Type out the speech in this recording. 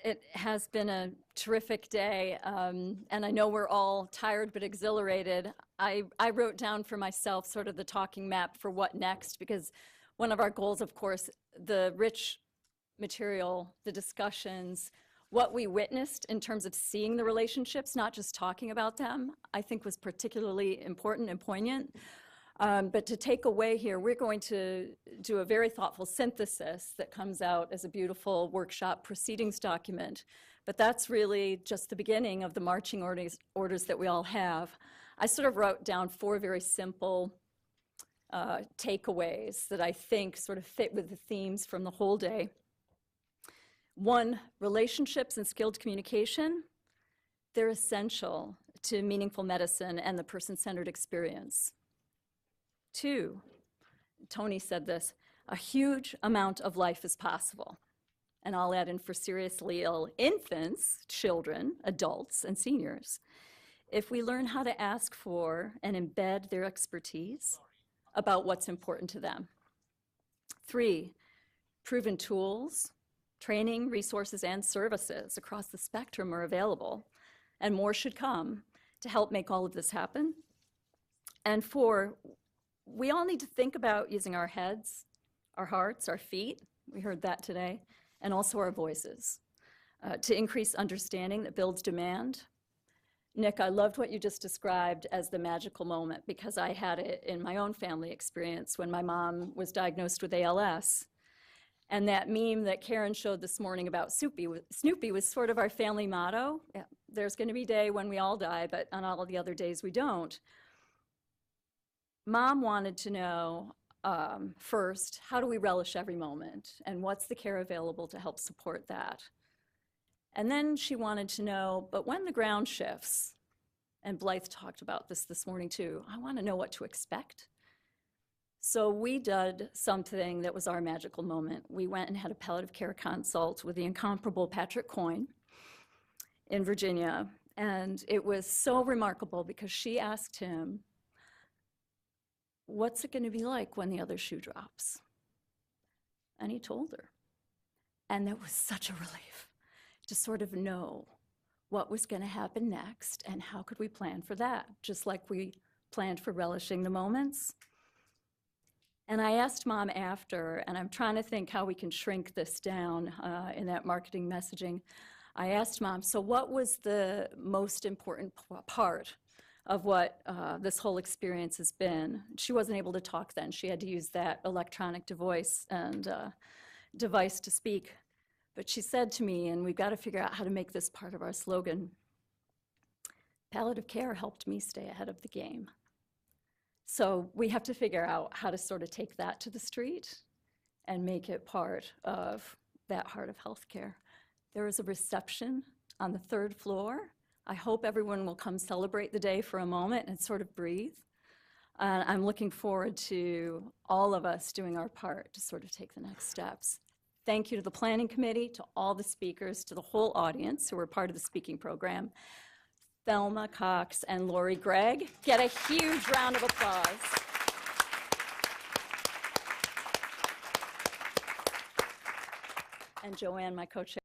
It has been a terrific day, and I know we're all tired but exhilarated. I wrote down for myself sort of the talking map for what next, because one of our goals, of course, the rich material, the discussions, what we witnessed in terms of seeing the relationships, not just talking about them, I think was particularly important and poignant. But to take away here, we're going to do a very thoughtful synthesis that comes out as a beautiful workshop proceedings document. But that's really just the beginning of the marching orders that we all have. I sort of wrote down 4 very simple takeaways that I think sort of fit with the themes from the whole day. 1, relationships and skilled communication. They're essential to meaningful medicine and the person-centered experience. 2, Tony said this, a huge amount of life is possible. And I'll add in for seriously ill infants, children, adults, and seniors. If we learn how to ask for and embed their expertise about what's important to them. 3, proven tools, training, resources, and services across the spectrum are available, and more should come to help make all of this happen. And 4, we all need to think about using our heads, our hearts, our feet, we heard that today, and also our voices to increase understanding that builds demand. Nick, I loved what you just described as the magical moment, because I had it in my own family experience when my mom was diagnosed with ALS. And that meme that Karen showed this morning about Snoopy was sort of our family motto. Yeah, there's going to be a day when we all die, but on all of the other days we don't. Mom wanted to know, first, how do we relish every moment? And what's the care available to help support that? And then she wanted to know, but when the ground shifts, and Blythe talked about this morning too, I want to know what to expect. So we did something that was our magical moment. We went and had a palliative care consult with the incomparable Patrick Coyne in Virginia. And it was so remarkable because she asked him, what's it going to be like when the other shoe drops? And he told her. And that was such a relief to sort of know what was going to happen next and how could we plan for that, just like we planned for relishing the moments. And I asked Mom after, and I'm trying to think how we can shrink this down in that marketing messaging. I asked Mom, so what was the most important part of what this whole experience has been? She wasn't able to talk then. She had to use that electronic device to speak. But she said to me, and we've got to figure out how to make this part of our slogan, palliative care helped me stay ahead of the game. So we have to figure out how to sort of take that to the street and make it part of that heart of healthcare. There is a reception on the 3rd floor. I hope everyone will come celebrate the day for a moment and sort of breathe. I'm looking forward to all of us doing our part to sort of take the next steps. Thank you to the planning committee, to all the speakers, to the whole audience who were part of the speaking program. Thelma Cox and Lori Gregg, get a huge round of applause. And Joanne, my co-chair.